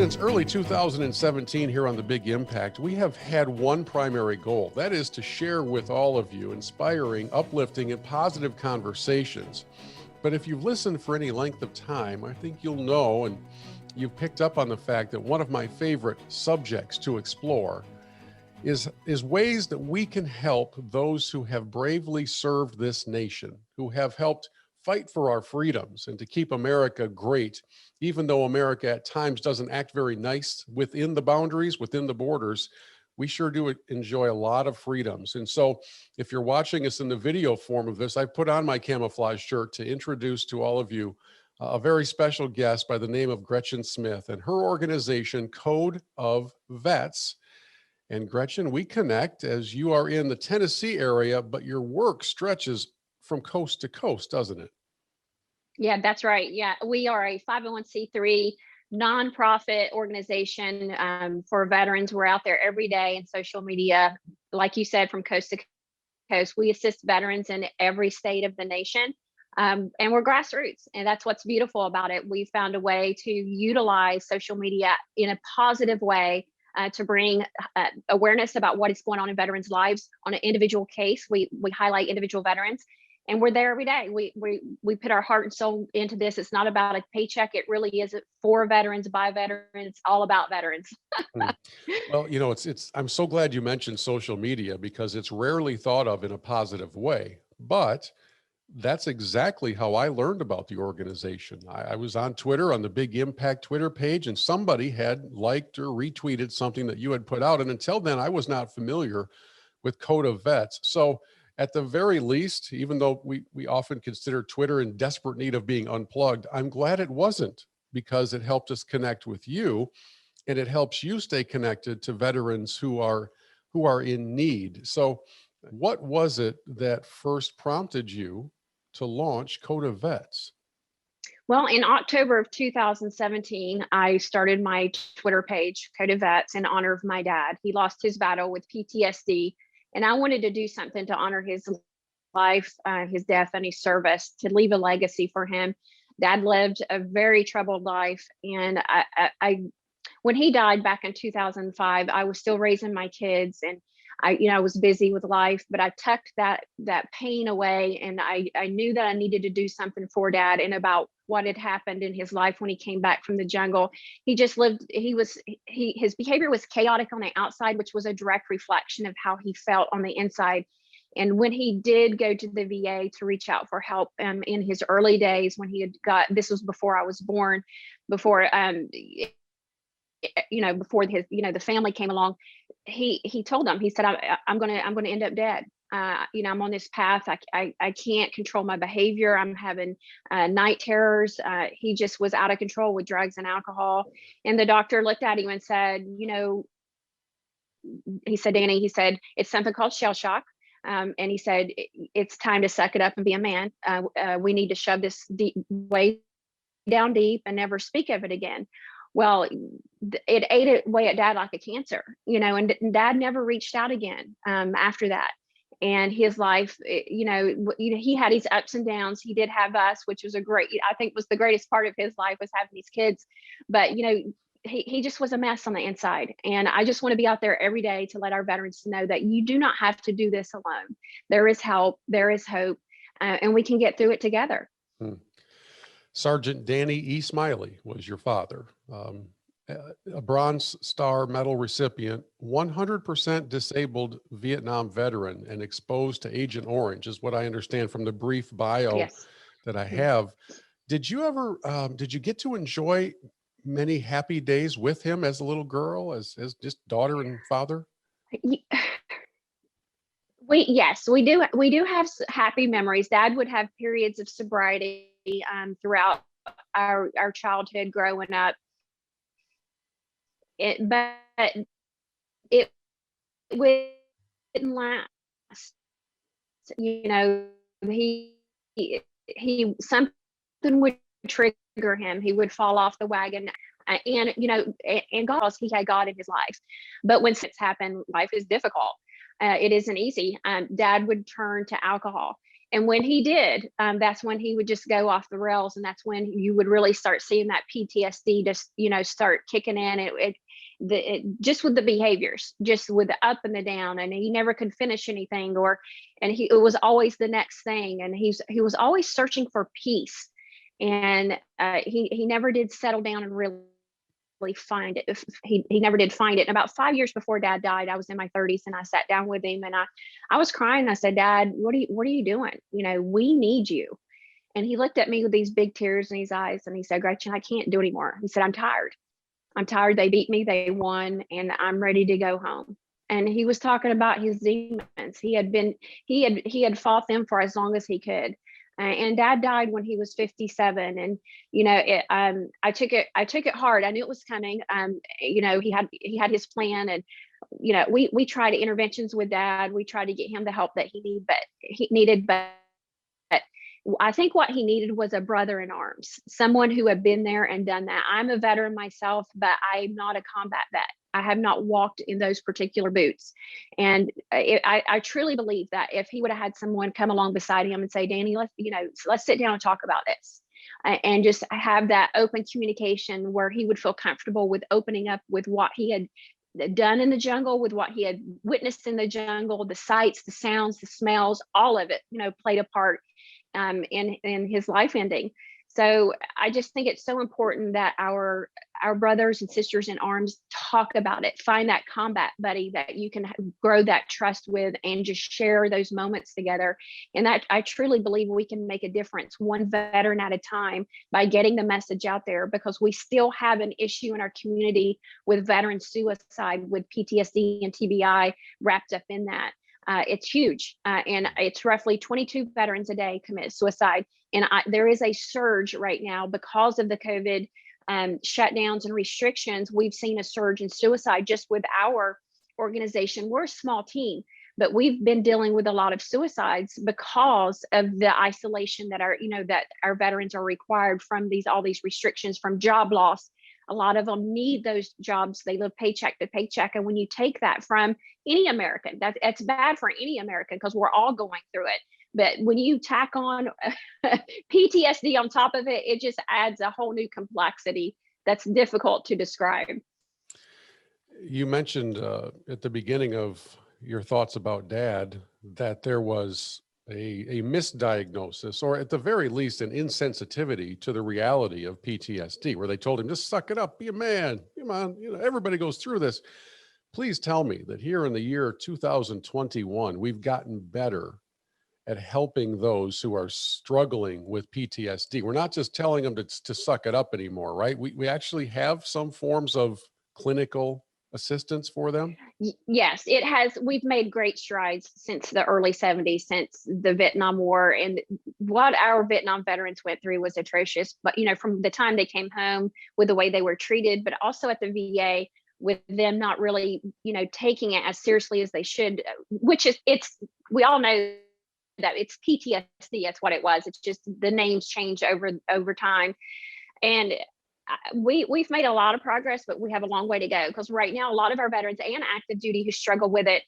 Since early 2017 here on The Big Impact, we have had one primary goal. That is to share with all of you inspiring, uplifting, and positive conversations. But if you've listened for any length of time, I think you'll know and you've picked up on the fact that one of my favorite subjects to explore is ways that we can help those who have bravely served this nation, who have helped fight for our freedoms and to keep America great, even though America at times doesn't act very nice within the boundaries, within the borders. We sure do enjoy a lot of freedoms. And so if you're watching us in the video form of this, I've put on my camouflage shirt to introduce to all of you a very special guest by the name of Gretchen Smith and her organization, Code of Vets. And Gretchen, we connect as you are in the Tennessee area, but your work stretches from coast to coast, doesn't it? Yeah, that's right. Yeah, we are a 501c3 nonprofit organization for veterans. We're out there every day in social media. Like you said, from coast to coast, we assist veterans in every state of the nation. And we're grassroots, and that's what's beautiful about it. We found a way to utilize social media in a positive way to bring awareness about what is going on in veterans' lives on an individual case. We highlight individual veterans, and we're there every day. We put our heart and soul into this. It's not about a paycheck. It really is for veterans, by veterans. It's all about veterans. Well, you know, I'm so glad you mentioned social media because it's rarely thought of in a positive way, but that's exactly how I learned about the organization. I was on Twitter, on the Big Impact Twitter page, and somebody had liked or retweeted something that you had put out. And until then, I was not familiar with Code of Vets. So at the very least, even though we often consider Twitter in desperate need of being unplugged, I'm glad it wasn't, because it helped us connect with you, and it helps you stay connected to veterans who are in need. So what was it that first prompted you to launch Code of Vets? Well, in October of 2017, I started my Twitter page, Code of Vets, in honor of my dad. He lost his battle with PTSD, and I wanted to do something to honor his life, his death, and his service, to leave a legacy for him. Dad lived a very troubled life, and when he died back in 2005, I was still raising my kids, and I was busy with life, but I tucked that pain away, and I knew that I needed to do something for Dad and about what had happened in his life when he came back from the jungle. He just lived, his behavior was chaotic on the outside, which was a direct reflection of how he felt on the inside. And when he did go to the VA to reach out for help in his early days, when he had this was before I was born, before before the family came along, he told them, he said, I'm gonna end up dead. I'm on this path. I can't control my behavior. I'm having night terrors. He just was out of control with drugs and alcohol. And the doctor looked at him and said, he said, Danny, he said, it's something called shell shock. And he said, it's time to suck it up and be a man. We need to shove this way down deep and never speak of it again. Well, it ate away at Dad like a cancer, and Dad never reached out again after that. And his life, he had his ups and downs. He did have us, which was I think was the greatest part of his life, was having these kids. But, he just was a mess on the inside. And I just want to be out there every day to let our veterans know that you do not have to do this alone. There is help, there is hope, and we can get through it together. Sergeant Danny E. Smiley was your father, a Bronze Star Medal recipient, 100% disabled Vietnam veteran, and exposed to Agent Orange, is what I understand from the brief bio Yes. that I have. Did you get to enjoy many happy days with him as a little girl, as just daughter and father? Yes, we do. We do have happy memories. Dad would have periods of sobriety throughout our childhood growing up. But it wouldn't last. He something would trigger him. He would fall off the wagon. And God, he had God in his life. But when it's happened, life is difficult. It isn't easy. Dad would turn to alcohol. And when he did, that's when he would just go off the rails, and that's when you would really start seeing that PTSD just, start kicking in. Just with the behaviors, just with the up and the down, and he never could finish anything, and it was always the next thing, and he was always searching for peace, and he never did settle down and really find it. He never did find it. And about 5 years before Dad died, I was in my 30s, and I sat down with him, and I was crying. I said, Dad, what are you doing? We need you. And he looked at me with these big tears in his eyes, and he said, Gretchen, I can't do anymore. He said, I'm tired. I'm tired. They beat me. They won, and I'm ready to go home. And he was talking about his demons. He had fought them for as long as he could. And Dad died when he was 57. And, I took it hard. I knew it was coming. He had his plan, and, we tried interventions with Dad. We tried to get him the help that he needed, but I think what he needed was a brother in arms, someone who had been there and done that. I'm a veteran myself, but I'm not a combat vet. I have not walked in those particular boots. And I truly believe that if he would have had someone come along beside him and say, Danny, let's sit down and talk about this, and just have that open communication where he would feel comfortable with opening up with what he had done in the jungle, with what he had witnessed in the jungle, the sights, the sounds, the smells, all of it, played a part in his life ending. So I just think it's so important that our brothers and sisters in arms talk about it. Find that combat buddy that you can grow that trust with, and just share those moments together. And that I truly believe we can make a difference, one veteran at a time, by getting the message out there, because we still have an issue in our community with veteran suicide, with PTSD and TBI wrapped up in that. It's huge, and it's roughly 22 veterans a day commit suicide. And there is a surge right now because of the COVID shutdowns and restrictions. We've seen a surge in suicide just with our organization. We're a small team, but we've been dealing with a lot of suicides because of the isolation that our veterans are required from all these restrictions, from job loss. A lot of them need those jobs. They live paycheck to paycheck. And when you take that from any American, that's bad for any American, because we're all going through it. But when you tack on PTSD on top of it, it just adds a whole new complexity that's difficult to describe. You mentioned at the beginning of your thoughts about Dad that there was a misdiagnosis, or at the very least an insensitivity to the reality of PTSD, where they told him, just suck it up, be a man, come on, everybody goes through this. Please tell me that here in the year 2021, we've gotten better at helping those who are struggling with PTSD. We're not just telling them to suck it up anymore, right? We actually have some forms of clinical assistance for them. Yes, it has. We've made great strides since the early 70s, since the Vietnam War, and what our Vietnam veterans went through was atrocious. But, from the time they came home, with the way they were treated, but also at the VA, with them not really, taking it as seriously as they should, we all know that it's PTSD. That's what it was. It's just the names change over time. And we've made a lot of progress, but we have a long way to go, because right now a lot of our veterans and active duty who struggle with it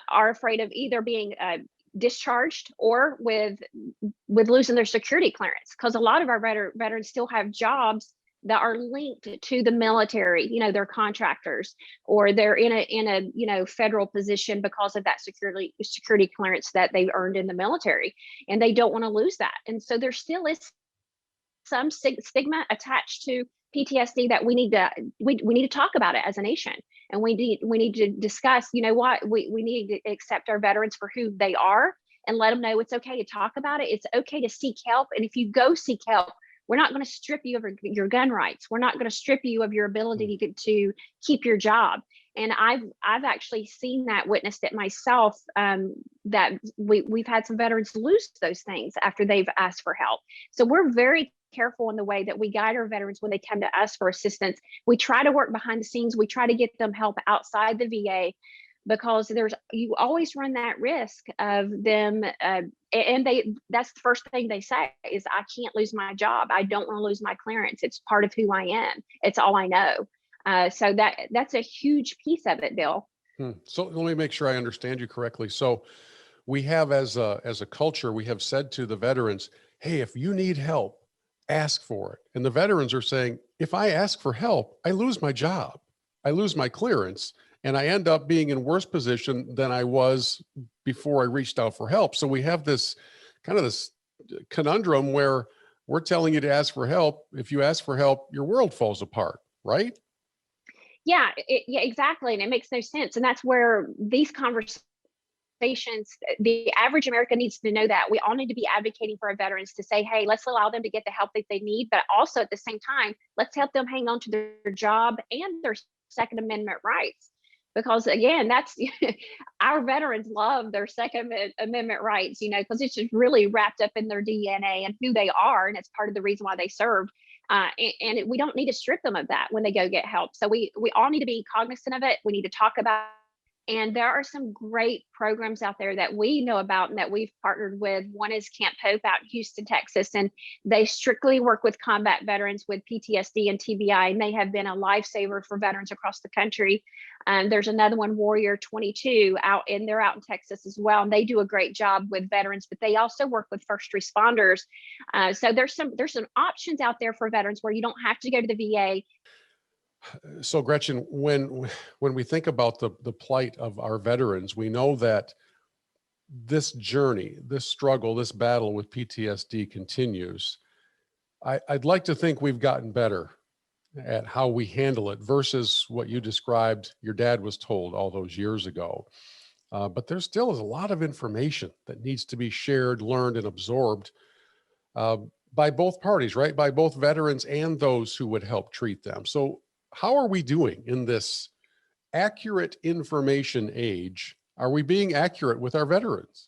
are afraid of either being discharged or with losing their security clearance, because a lot of our veterans still have jobs that are linked to the military. They're contractors, or they're in a federal position because of that security clearance that they earned in the military, and they don't want to lose that. And so there still is some stigma attached to PTSD that we need to talk about it as a nation, and we need to discuss. We need to accept our veterans for who they are, and let them know it's okay to talk about it. It's okay to seek help, and if you go seek help, we're not going to strip you of your gun rights. We're not going to strip you of your ability to keep your job. And I've actually seen that, witnessed it myself, that we've had some veterans lose those things after they've asked for help. So we're very careful in the way that we guide our veterans when they come to us for assistance. We try to work behind the scenes. We try to get them help outside the VA, because you always run that risk of them, and that's the first thing they say is, I can't lose my job. I don't want to lose my clearance. It's part of who I am. It's all I know. So that's a huge piece of it, Bill. So let me make sure I understand you correctly. So we have as a culture, we have said to the veterans, hey, if you need help, ask for it. And the veterans are saying, if I ask for help, I lose my job, I lose my clearance, and I end up being in worse position than I was before I reached out for help. So we have this kind of this conundrum where we're telling you to ask for help. If you ask for help, your world falls apart, right? Yeah, yeah, exactly. And it makes no sense. And that's where these conversations, the average American needs to know that we all need to be advocating for our veterans to say, hey, let's allow them to get the help that they need, but also at the same time, let's help them hang on to their job and their Second Amendment rights. Because again, that's our veterans love their Second Amendment rights, because it's just really wrapped up in their DNA and who they are. And it's part of the reason why they served. And we don't need to strip them of that when they go get help. So we all need to be cognizant of it. We need to talk about it. And there are some great programs out there that we know about and that we've partnered with. One is Camp Hope out in Houston, Texas, and they strictly work with combat veterans with PTSD and TBI, and they have been a lifesaver for veterans across the country. There's another one, Warrior 22, they're out in Texas as well, and they do a great job with veterans, but they also work with first responders. So there's some options out there for veterans where you don't have to go to the VA. So Gretchen, when we think about the plight of our veterans, we know that this journey, this struggle, this battle with PTSD continues. I'd like to think we've gotten better at how we handle it versus what you described your dad was told all those years ago. But there still is a lot of information that needs to be shared, learned, and absorbed by both parties, right? By both veterans and those who would help treat them. So how are we doing in this accurate information age? Are we being accurate with our veterans?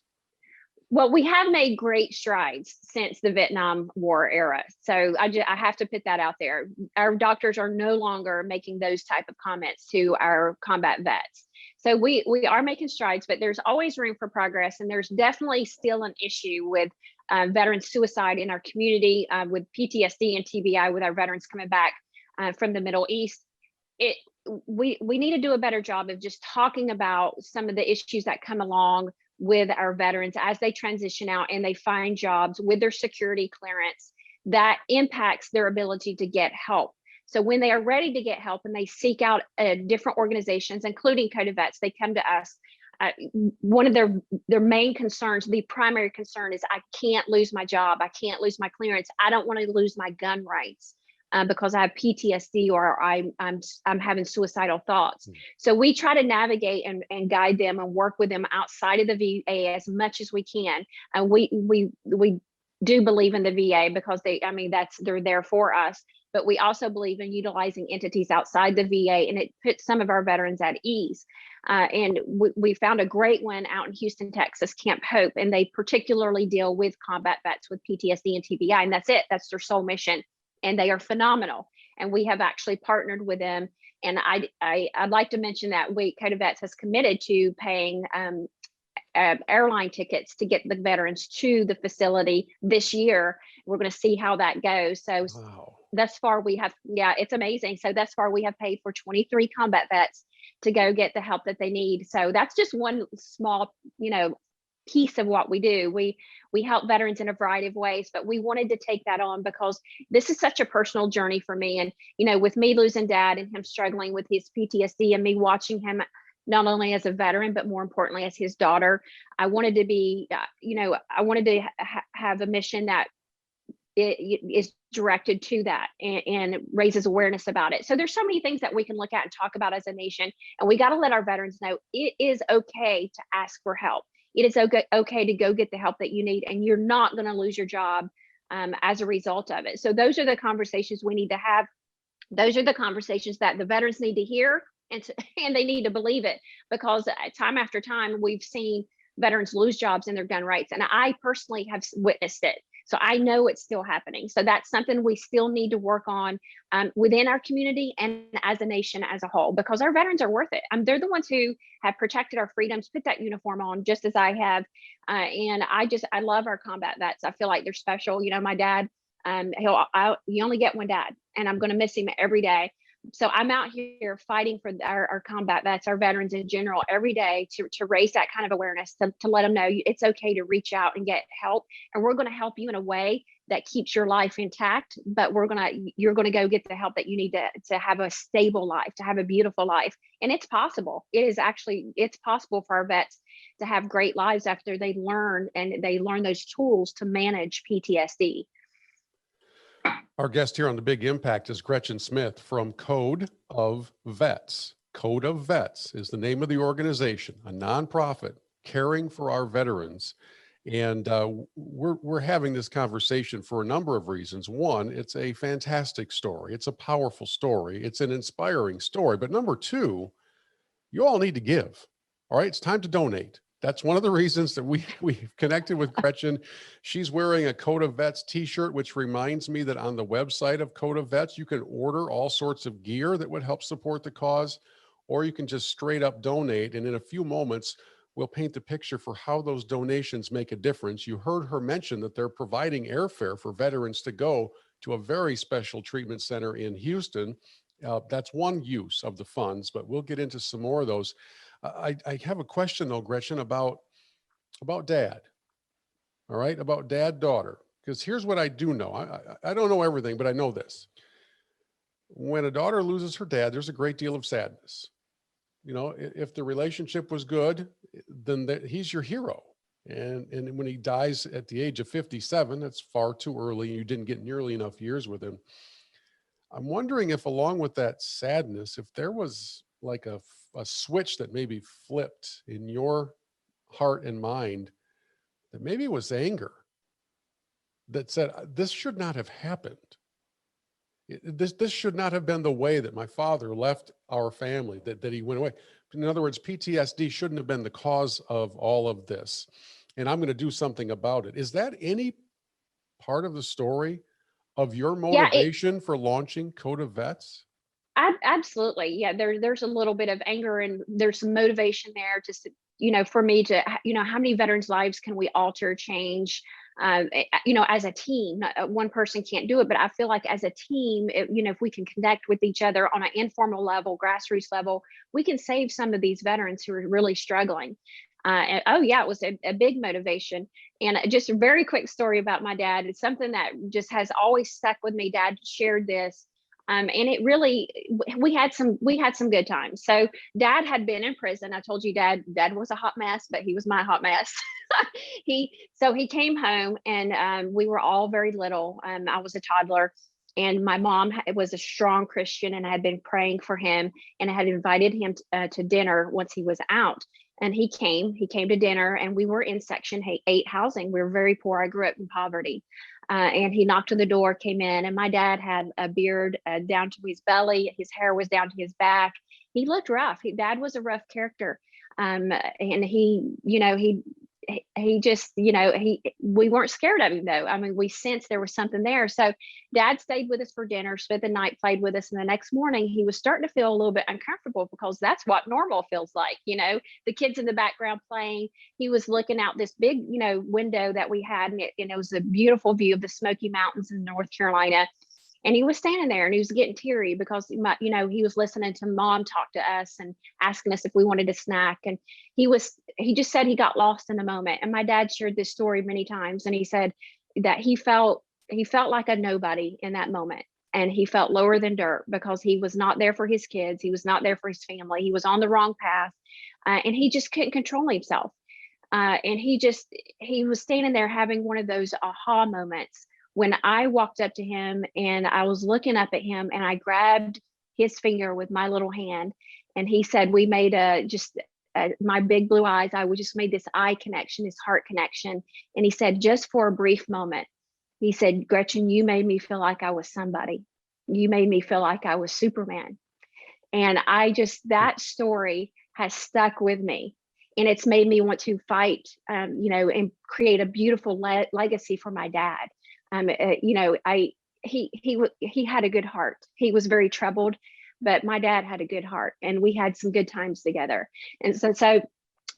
Well, we have made great strides since the Vietnam War era. So I have to put that out there. Our doctors are no longer making those type of comments to our combat vets. So we are making strides, but there's always room for progress. And there's definitely still an issue with veteran suicide in our community, with PTSD and TBI, with our veterans coming back from the Middle East. We need to do a better job of just talking about some of the issues that come along with our veterans as they transition out and they find jobs with their security clearance that impacts their ability to get help. So when they are ready to get help and they seek out different organizations, including Code of Vets, they come to us. One of their main concerns, the primary concern, is I can't lose my job. I can't lose my clearance. I don't want to lose my gun rights. Because I have PTSD or I'm having suicidal thoughts. So we try to navigate and guide them and work with them outside of the VA as much as we can. And we do believe in the VA because they're there for us. But we also believe in utilizing entities outside the VA, and it puts some of our veterans at ease. And we found a great one out in Houston, Texas, Camp Hope, and they particularly deal with combat vets with PTSD and TBI, and that's it. That's their sole mission. And they are phenomenal. And we have actually partnered with them. And I'd like to mention that Code of Vets has committed to paying airline tickets to get the veterans to the facility this year. We're going to see how that goes. So wow. Thus far we have, it's amazing. So thus far we have paid for 23 combat vets to go get the help that they need. So that's just one small, piece of what we do. We help veterans in a variety of ways, but we wanted to take that on because this is such a personal journey for me. And, with me losing dad and him struggling with his PTSD and me watching him not only as a veteran, but more importantly, as his daughter, I wanted to be, I wanted to have a mission that is directed to that and raises awareness about it. So there's so many things that we can look at and talk about as a nation. And we got to let our veterans know it is okay to ask for help. It is okay to go get the help that you need, and you're not going to lose your job as a result of it. So those are the conversations we need to have. Those are the conversations that the veterans need to hear, and they need to believe it, because time after time we've seen veterans lose jobs in their gun rights, and I personally have witnessed it. So I know it's still happening. So that's something we still need to work on within our community and as a nation as a whole, because our veterans are worth it. They're the ones who have protected our freedoms, put that uniform on just as I have. And I love our combat vets. I feel like they're special. My dad, you only get one dad, and I'm going to miss him every day. So I'm out here fighting for our combat vets, our veterans in general, every day to raise that kind of awareness, to let them know it's okay to reach out and get help. And we're going to help you in a way that keeps your life intact, but you're going to go get the help that you need to have a stable life, to have a beautiful life. And it's possible. It's possible for our vets to have great lives after they learn those tools to manage PTSD. Our guest here on The Big Impact is Gretchen Smith from Code of Vets. Code of Vets is the name of the organization, a nonprofit caring for our veterans. And we're having this conversation for a number of reasons. One, it's a fantastic story. It's a powerful story. It's an inspiring story. But number two, you all need to give. All right, it's time to donate. That's one of the reasons that we've connected with Gretchen. She's wearing a Code of Vets t-shirt, which reminds me that on the website of Code of Vets, you can order all sorts of gear that would help support the cause, or you can just straight up donate. And in a few moments, we'll paint the picture for how those donations make a difference. You heard her mention that they're providing airfare for veterans to go to a very special treatment center in Houston. That's one use of the funds, but we'll get into some more of those. I have a question though, Gretchen, about dad. All right, about dad, daughter. Because here's what I do know. I don't know everything, but I know this. When a daughter loses her dad, there's a great deal of sadness. You know, if the relationship was good, then he's your hero. And when he dies at the age of 57, that's far too early. You didn't get nearly enough years with him. I'm wondering if along with that sadness, if there was like a switch that maybe flipped in your heart and mind, that maybe it was anger that said, this should not have happened. This should not have been the way that my father left our family, that he went away. In other words, PTSD shouldn't have been the cause of all of this. And I'm going to do something about it. Is that any part of the story of your motivation for launching Code of Vets? Absolutely. Yeah, there's a little bit of anger and there's some motivation there to, for me to, how many veterans' lives can we alter, change, as a team? One person can't do it, but I feel like as a team, if we can connect with each other on an informal level, grassroots level, we can save some of these veterans who are really struggling. It was a big motivation. And just a very quick story about my dad. It's something that just has always stuck with me. Dad shared this. And it really, we had some good times. So dad had been in prison. I told you dad was a hot mess, but he was my hot mess. He came home and we were all very little. I was a toddler and my mom was a strong Christian and I had been praying for him and I had invited him to dinner once he was out. And he came to dinner and we were in Section 8 housing. We were very poor. I grew up in poverty. And he knocked on the door, came in, and my dad had a beard down to his belly. His hair was down to his back. He looked rough. Dad was a rough character. And we weren't scared of him though. I mean, we sensed there was something there. So dad stayed with us for dinner, spent the night, played with us. And the next morning he was starting to feel a little bit uncomfortable because that's what normal feels like. The kids in the background playing. He was looking out this big, window that we had. And it was a beautiful view of the Smoky Mountains in North Carolina. And he was standing there and he was getting teary because, he was listening to mom talk to us and asking us if we wanted a snack. And he just said he got lost in the moment. And my dad shared this story many times. And he said that he felt like a nobody in that moment. And he felt lower than dirt because he was not there for his kids. He was not there for his family. He was on the wrong path. And he just couldn't control himself. And he was standing there having one of those aha moments when I walked up to him and I was looking up at him and I grabbed his finger with my little hand. And he said, we made my big blue eyes, we just made this eye connection, this heart connection. And he said, just for a brief moment, he said, Gretchen, you made me feel like I was somebody. You made me feel like I was Superman. And that story has stuck with me. And it's made me want to fight, and create a beautiful legacy for my dad. He had a good heart. He was very troubled, but my dad had a good heart and we had some good times together. And so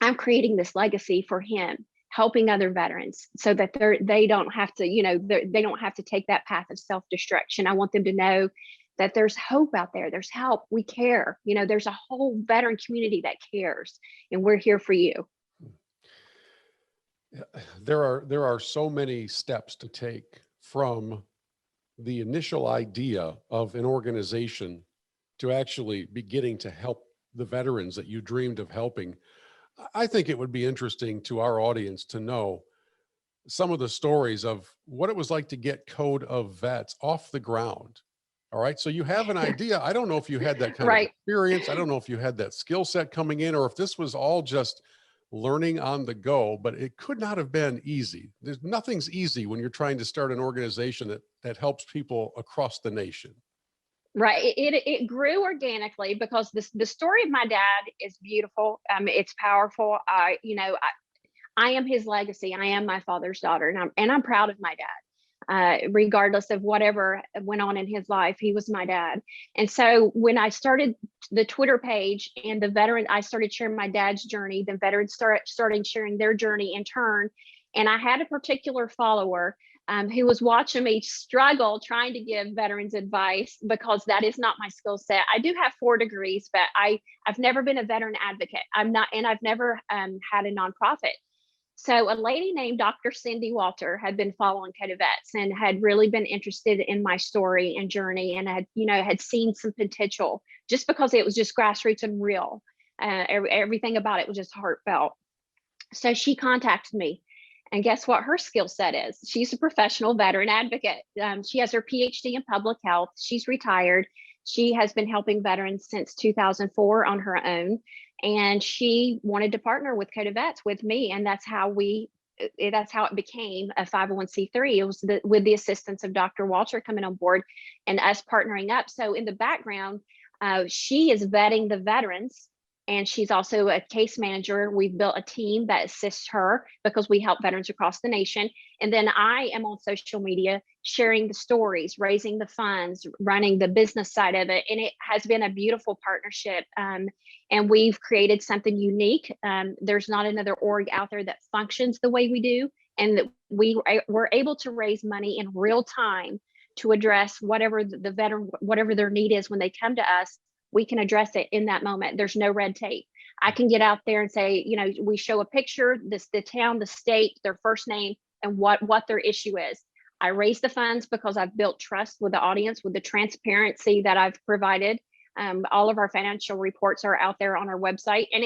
I'm creating this legacy for him, helping other veterans so that they don't have to, they don't have to take that path of self-destruction. I want them to know that there's hope out there. There's help. We care. You know, there's a whole veteran community that cares, and we're here for you. There are so many steps to take from the initial idea of an organization to actually beginning to help the veterans that you dreamed of helping. I think it would be interesting to our audience to know some of the stories of what it was like to get Code of Vets off the ground. All right. So you have an idea. I don't know if you had that kind of Right. experience. I don't know if you had that skill set coming in, or if this was all just learning on the go, but it could not have been easy. Nothing's easy when you're trying to start an organization that helps people across the nation. Right. It grew organically because the story of my dad is beautiful. It's powerful. I am his legacy. I am my father's daughter, and I'm proud of my dad. Regardless of whatever went on in his life, he was my dad. And so when I started the Twitter page and the veteran, I started sharing my dad's journey. The veterans started sharing their journey in turn. And I had a particular follower who was watching me struggle trying to give veterans advice, because that is not my skill set. I do have 4 degrees, but I've never been a veteran advocate. I'm not, and I've never had a nonprofit. So a lady named Dr. Cindy Walter had been following Code of Vets and had really been interested in my story and journey, and had seen some potential just because it was just grassroots and real. Everything about it was just heartfelt. So she contacted me, and guess what her skill set is? She's a professional veteran advocate. She has her PhD in public health. She's retired. She has been helping veterans since 2004 on her own. And she wanted to partner with Code of Vets with me. And that's how it became a 501c3. It was with the assistance of Dr. Walter coming on board and us partnering up. So in the background, she is vetting the veterans, and she's also a case manager. We've built a team that assists her because we help veterans across the nation. And then I am on social media sharing the stories, raising the funds, running the business side of it. And it has been a beautiful partnership. And we've created something unique. There's not another org out there that functions the way we do. And that we're able to raise money in real time to address whatever the veteran, whatever their need is when they come to us. We can address it in that moment. There's no red tape. I can get out there and say, we show a picture, the town, the state, their first name, and what their issue is. I raise the funds because I've built trust with the audience, with the transparency that I've provided. All of our financial reports are out there on our website, and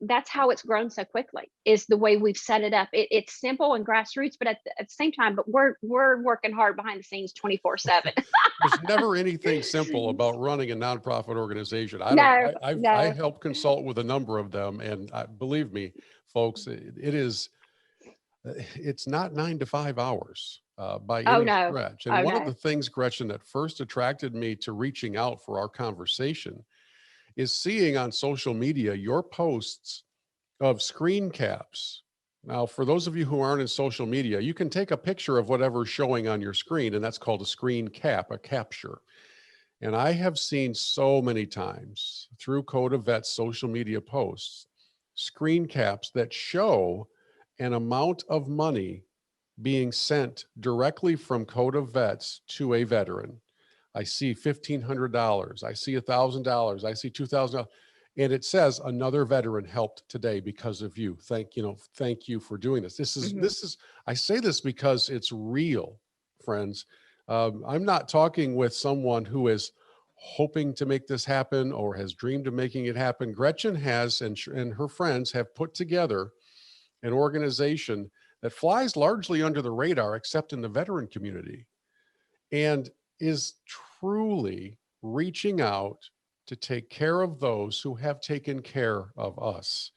that's how it's grown so quickly, is the way we've set it up. It's simple and grassroots, but at the same time, but we're working hard behind the scenes 24/7. There's never anything simple about running a nonprofit organization. No. I help consult with a number of them, and believe me, folks, it's not 9 to 5 hours by any stretch. And one of the things, Gretchen, that first attracted me to reaching out for our conversation is seeing on social media your posts of screen caps. Now, for those of you who aren't in social media, you can take a picture of whatever's showing on your screen, and that's called a screen cap, a capture. And I have seen so many times through Code of Vets social media posts, screen caps that show an amount of money being sent directly from Code of Vets to a veteran. I see $1,500. I see $1,000. I see $2,000. And it says another veteran helped today because of you. Thank you for doing this. This is, I say this because it's real, friends. I'm not talking with someone who is hoping to make this happen or has dreamed of making it happen. Gretchen has, and her friends have put together an organization that flies largely under the radar, except in the veteran community, and is truly reaching out to take care of those who have taken care of us.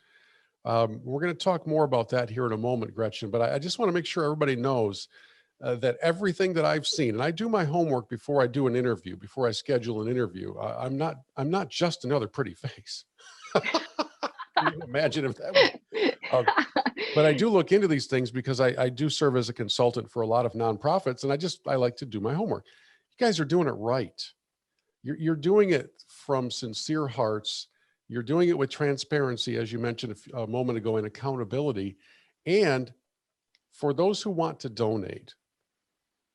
We're going to talk more about that here in a moment, Gretchen, but I just want to make sure everybody knows that everything that I've seen, and I do my homework before I do an interview, before I schedule an interview. I'm not just another pretty face. Can you imagine if that was? But I do look into these things because I do serve as a consultant for a lot of nonprofits, and I like to do my homework. You guys are doing it right. You're doing it from sincere hearts. You're doing it with transparency, as you mentioned a moment ago, and accountability. And for those who want to donate,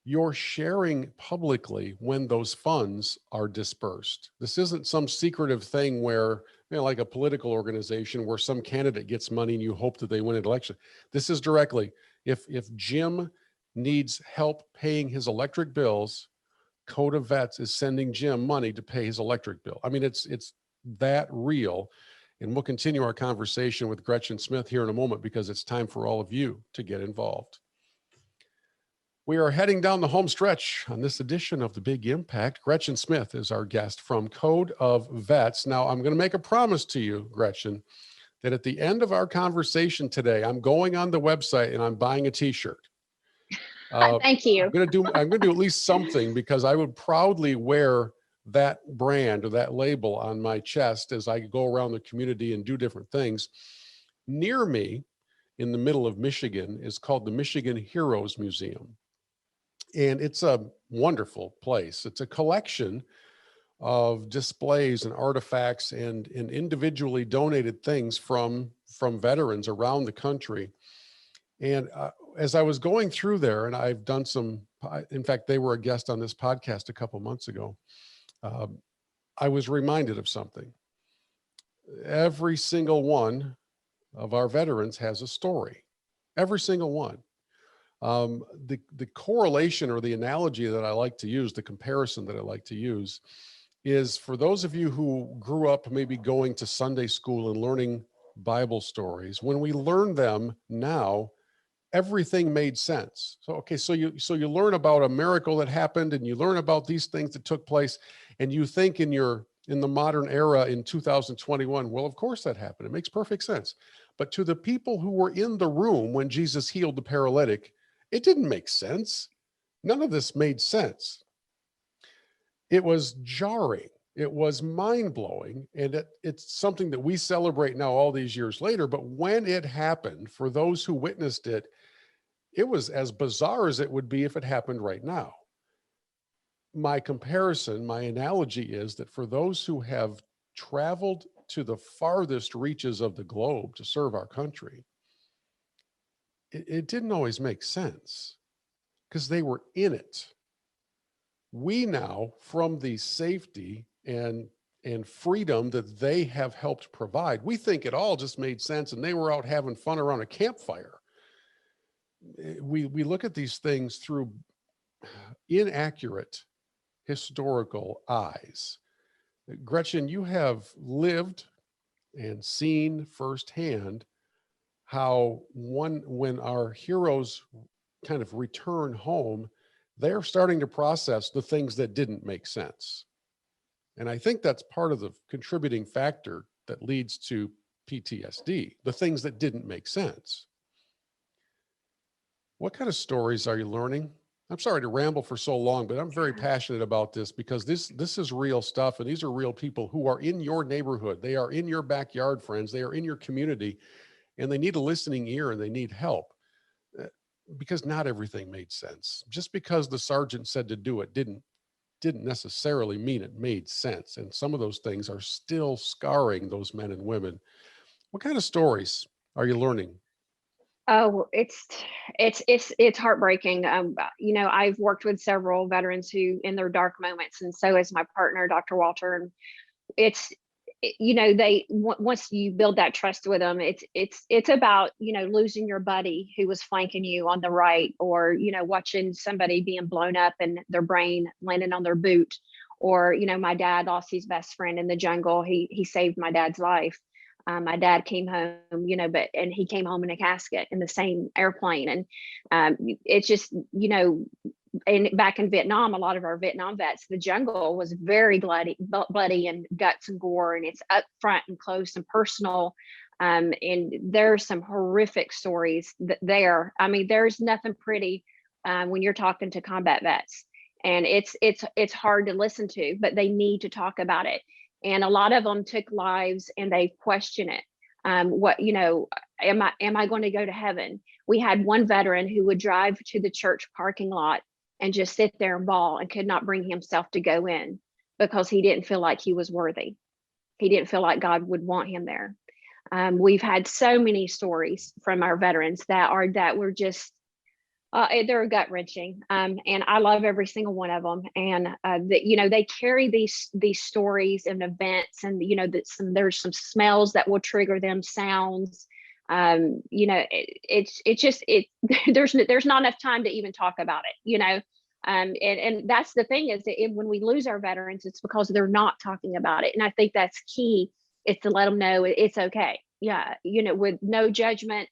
you're sharing publicly when those funds are dispersed. This isn't some secretive thing where, like a political organization where some candidate gets money and you hope that they win an election. This is directly, if Jim needs help paying his electric bills, Code of Vets is sending Jim money to pay his electric bill. I mean, it's that real. And we'll continue our conversation with Gretchen Smith here in a moment, because it's time for all of you to get involved. We are heading down the home stretch on this edition of The Big Impact. Gretchen Smith is our guest from Code of Vets. Now, I'm going to make a promise to you, Gretchen, that at the end of our conversation today, I'm going on the website and I'm buying a t-shirt. Thank you. I'm going to do at least something, because I would proudly wear that brand or that label on my chest as I go around the community and do different things. Near me, in the middle of Michigan, is called the Michigan Heroes Museum. And it's a wonderful place. It's a collection of displays and artifacts and individually donated things from veterans around the country. And as I was going through there, and I've done some, in fact, they were a guest on this podcast a couple months ago, I was reminded of something. Every single one of our veterans has a story. Every single one. The correlation or the analogy that I like to use, the comparison that I like to use, is for those of you who grew up maybe going to Sunday school and learning Bible stories. When we learn them now, everything made sense. So you learn about a miracle that happened, and you learn about these things that took place, and you think in the modern era in 2021, well, of course that happened. It makes perfect sense. But to the people who were in the room when Jesus healed the paralytic, it didn't make sense. None of this made sense. It was jarring. It was mind-blowing. And it's something that we celebrate now all these years later. But when it happened, for those who witnessed it, it was as bizarre as it would be if it happened right now. My comparison, my analogy is that for those who have traveled to the farthest reaches of the globe to serve our country, it didn't always make sense because they were in it. We now, from the safety and freedom that they have helped provide, we think it all just made sense and they were out having fun around a campfire. We look at these things through inaccurate historical eyes. Gretchen, you have lived and seen firsthand how when our heroes kind of return home, they're starting to process the things that didn't make sense. And I think that's part of the contributing factor that leads to PTSD, the things that didn't make sense. What kind of stories are you learning? I'm sorry to ramble for so long, but I'm very passionate about this because this is real stuff. And these are real people who are in your neighborhood. They are in your backyard, friends. They are in your community, and they need a listening ear and they need help because not everything made sense. Just because the sergeant said to do it didn't necessarily mean it made sense. And some of those things are still scarring those men and women. What kind of stories are you learning? Oh, it's heartbreaking. I've worked with several veterans who in their dark moments, and so is my partner, Dr. Walter. And once you build that trust with them, it's about, losing your buddy who was flanking you on the right, or, watching somebody being blown up and their brain landing on their boot. Or, my dad lost his best friend in the jungle. He saved my dad's life. My dad came home, and he came home in a casket in the same airplane. And it's just, and back in Vietnam, a lot of our Vietnam vets, the jungle was very bloody and guts and gore, and it's up front and close and personal. And there's some horrific stories there. I mean, there's nothing pretty when you're talking to combat vets, and it's hard to listen to, but they need to talk about it. And a lot of them took lives and they question it. Am I going to go to heaven? We had one veteran who would drive to the church parking lot and just sit there and bawl and could not bring himself to go in because he didn't feel like he was worthy. He didn't feel like God would want him there. We've had so many stories from our veterans that were just, They're gut wrenching, and I love every single one of them. And they carry these stories and events, and there's some smells that will trigger them, sounds. It's just there's not enough time to even talk about it. And that's the thing is that when we lose our veterans, it's because they're not talking about it, and I think that's key. Is to let them know it's okay. Yeah, with no judgment.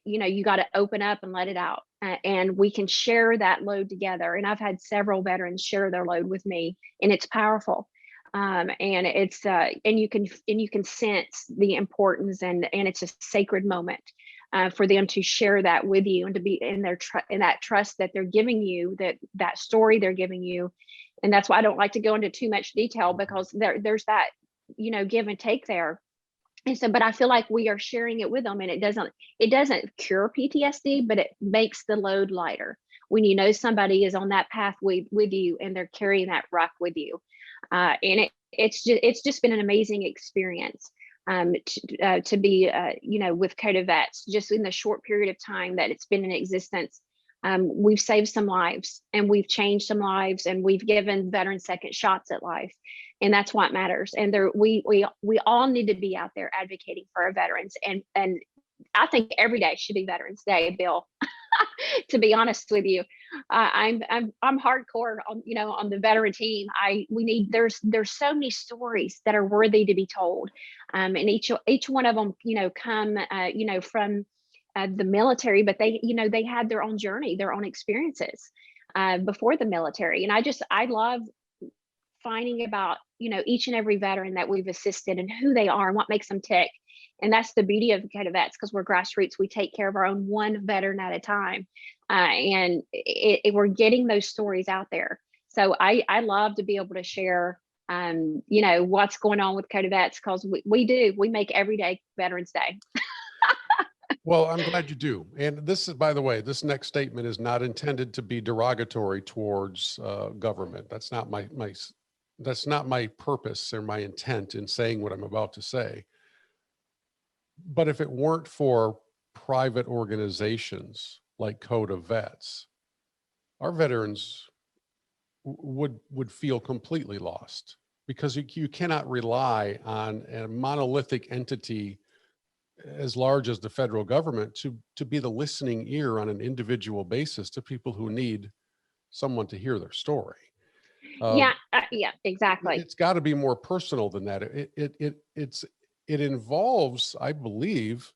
You got to open up and let it out, and we can share that load together. And I've had several veterans share their load with me, and it's powerful. And it's and you can sense the importance, and it's a sacred moment for them to share that with you, and to be in in that trust that they're giving you, that story they're giving you. And that's why I don't like to go into too much detail, because there's that give and take there. And so, but I feel like we are sharing it with them, and it doesn't cure PTSD, but it makes the load lighter when somebody is on that path with you, and they're carrying that rock with you. And it's just been an amazing experience to be with Code of Vets. Just in the short period of time that it's been in existence, we've saved some lives, and we've changed some lives, and we've given veterans second shots at life. And that's what matters. And we all need to be out there advocating for our veterans. And I think every day should be Veterans Day, Bill. To be honest with you, I'm hardcore on the veteran team. There's so many stories that are worthy to be told, and each one of them come from the military, but they had their own journey, their own experiences before the military. And I love finding about each and every veteran that we've assisted, and who they are and what makes them tick. And that's the beauty of Code of Vets, because we're grassroots. We take care of our own, one veteran at a time, and we're getting those stories out there. So I love to be able to share what's going on with Code of Vets, because we make every day Veterans Day. Well, I'm glad you do. And this is, by the way, this next statement is not intended to be derogatory towards government. That's not my purpose or my intent in saying what I'm about to say. But if it weren't for private organizations like Code of Vets, our veterans would feel completely lost, because you cannot rely on a monolithic entity as large as the federal government to be the listening ear on an individual basis to people who need someone to hear their story. Yeah, exactly. It's got to be more personal than that. It involves, I believe,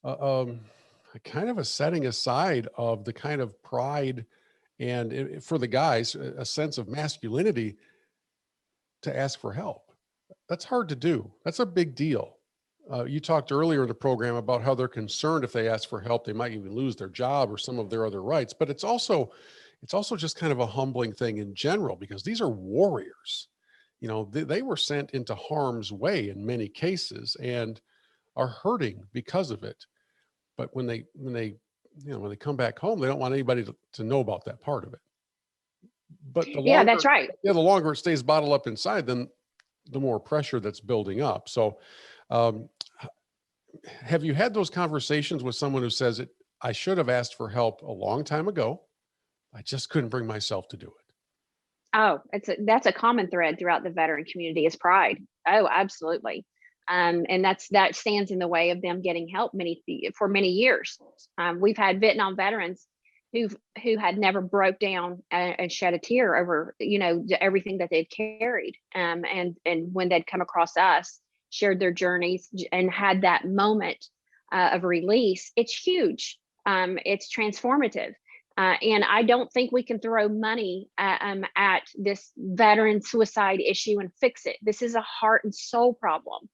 a kind of a setting aside of the kind of pride and, for the guys, a sense of masculinity to ask for help. That's hard to do. That's a big deal. You talked earlier in the program about how they're concerned if they ask for help, they might even lose their job or some of their other rights. But it's also just kind of a humbling thing in general, because these are warriors. They were sent into harm's way in many cases and are hurting because of it. But when they come back home, they don't want anybody to know about that part of it. But That's right. The longer it stays bottled up inside, then the more pressure that's building up. So, have you had those conversations with someone who says, I should have asked for help a long time ago, I just couldn't bring myself to do it? Oh, that's a common thread throughout the veteran community, is pride. Oh, absolutely. And that stands in the way of them getting help for many years. We've had Vietnam veterans who had never broke down and shed a tear over everything that they'd carried, and when they'd come across us, shared their journeys, and had that moment of release. It's huge. It's transformative. And I don't think we can throw money at this veteran suicide issue and fix it. This is a heart and soul problem.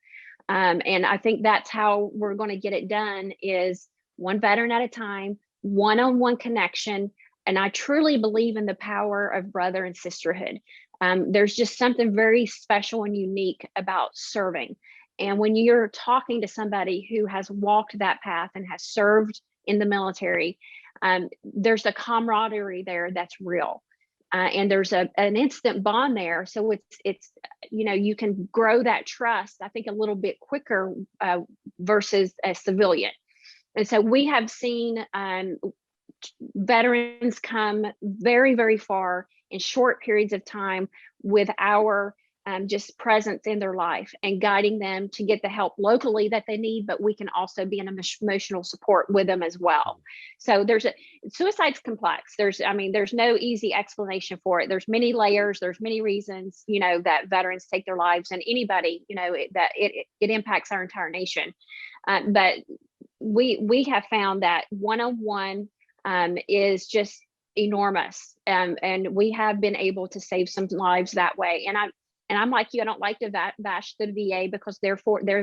And I think that's how we're going to get it done, is one veteran at a time, one-on-one connection. And I truly believe in the power of brother and sisterhood. There's just something very special and unique about serving. And when you're talking to somebody who has walked that path and has served in the military, there's a camaraderie there that's real. And there's an instant bond there. So it's you can grow that trust, I think, a little bit quicker versus a civilian. And so we have seen veterans come very, very far in short periods of time with our just presence in their life and guiding them to get the help locally that they need, but we can also be an emotional support with them as well. So suicide's complex. There's no easy explanation for it. There's many layers, there's many reasons, that veterans take their lives, and anybody, it impacts our entire nation. But we have found that one-on-one is just enormous. And we have been able to save some lives that way. And I'm like you, I don't like to bash the VA because they're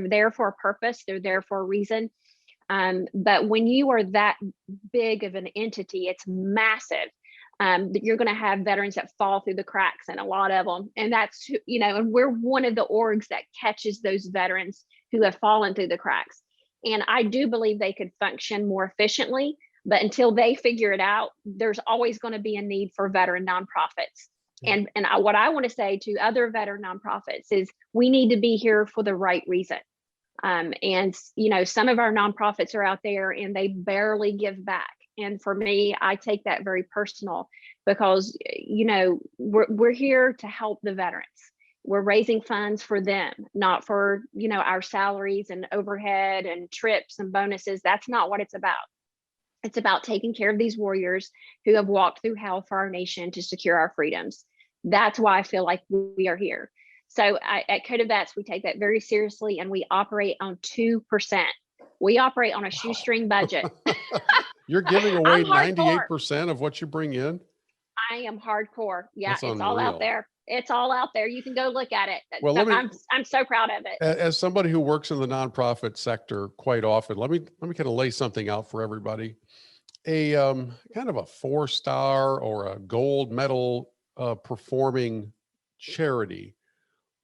there for a purpose. They're there for a reason. But when you are that big of an entity, it's massive. You're going to have veterans that fall through the cracks, and a lot of them. And that's, and we're one of the orgs that catches those veterans who have fallen through the cracks. And I do believe they could function more efficiently, but until they figure it out, there's always going to be a need for veteran nonprofits. And what I want to say to other veteran nonprofits is we need to be here for the right reason. And some of our nonprofits are out there and they barely give back. And for me, I take that very personal because, we're here to help the veterans. We're raising funds for them, not for, our salaries and overhead and trips and bonuses. That's not what it's about. It's about taking care of these warriors who have walked through hell for our nation to secure our freedoms. That's why I feel like we are here. So at Code of Vets, we take that very seriously, and we operate on 2%. We operate on a shoestring budget. You're giving away 98% of what you bring in? I am hardcore. Yeah, That's it's unreal. all out there. It's all out there. You can go look at it. Well, I'm so proud of it. As somebody who works in the nonprofit sector quite often, let me kind of lay something out for everybody. A kind of a 4-star or a gold medal performing charity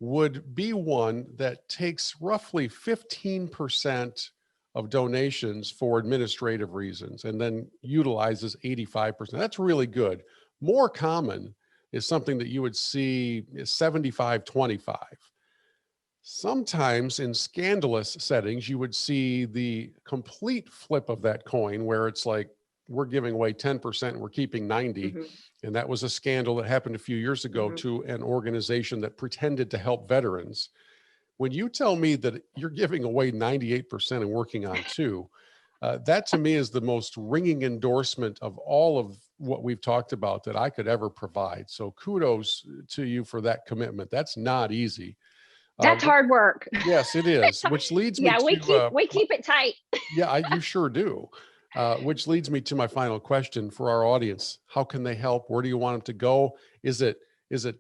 would be one that takes roughly 15% of donations for administrative reasons and then utilizes 85%. That's really good. More common is something that you would see is 75-25. Sometimes in scandalous settings, you would see the complete flip of that coin where it's like, we're giving away 10% and we're keeping 90. Mm-hmm. And that was a scandal that happened a few years ago to an organization that pretended to help veterans. When you tell me that you're giving away 98% and working on 2, that to me is the most ringing endorsement of all of what we've talked about that I could ever provide. So kudos to you for that commitment. That's not easy. That's hard work. Yes, it is. Which leads me to we keep it tight. Yeah, you sure do. Which leads me to my final question for our audience. How can they help? Where do you want them to go? Is it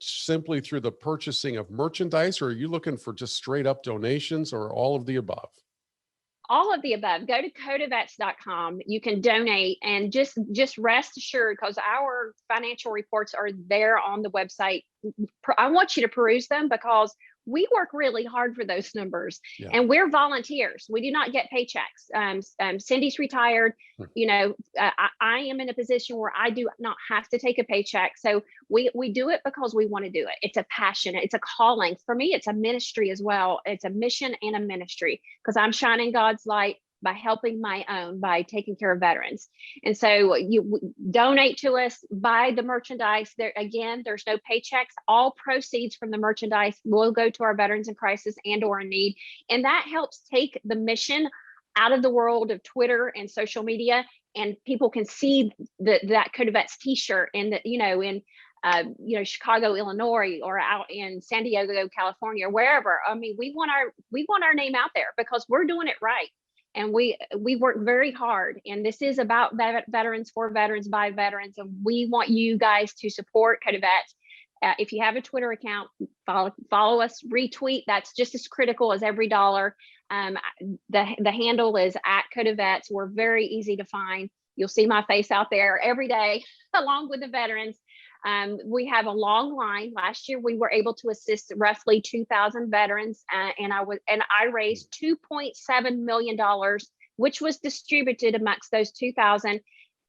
simply through the purchasing of merchandise, or are you looking for just straight up donations, or all of the above? All of the above. Go to codeofvets.com. You can donate, and just rest assured, because our financial reports are there on the website. I want you to peruse them because we work really hard for those numbers, and we're volunteers. We do not get paychecks. Cindy's retired. I am in a position where I do not have to take a paycheck. So we do it because we want to do it. It's a passion. It's a calling. For me, it's a ministry as well. It's a mission and a ministry, because I'm shining God's light by helping my own, by taking care of veterans. And so you donate to us, buy the merchandise. There again, there's no paychecks. All proceeds from the merchandise will go to our veterans in crisis and or in need. And that helps take the mission out of the world of Twitter and social media, and people can see that Code of Vets t-shirt in Chicago, Illinois, or out in San Diego, California, or wherever. I mean, we want our name out there because we're doing it right. And we work very hard, and this is about veterans, for veterans, by veterans, and we want you guys to support Code of Vets. If you have a Twitter account, follow us, retweet. That's just as critical as every dollar. The handle is @Code of Vets. We're very easy to find. You'll see my face out there every day, along with the veterans. We have a long line. Last year, we were able to assist roughly 2,000 veterans, and I raised $2.7 million, which was distributed amongst those 2,000.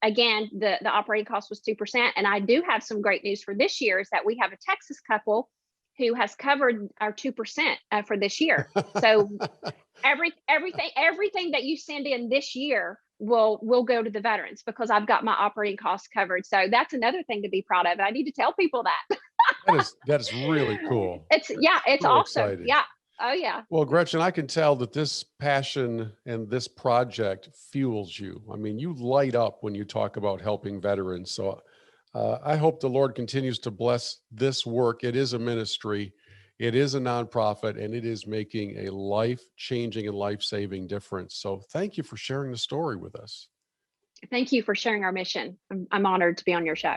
Again, the operating cost was 2%. And I do have some great news for this year, is that we have a Texas couple who has covered our 2% for this year. So everything that you send in this year will go to the veterans because I've got my operating costs covered. So that's another thing to be proud of. I need to tell people that. That is really cool. It's So awesome. exciting. Yeah. Oh yeah. Well, Gretchen, I can tell that this passion and this project fuels you. I mean, you light up when you talk about helping veterans. So I hope the Lord continues to bless this work. It is a ministry, it is a nonprofit, and it is making a life-changing and life-saving difference. So thank you for sharing the story with us. Thank you for sharing our mission. I'm honored to be on your show.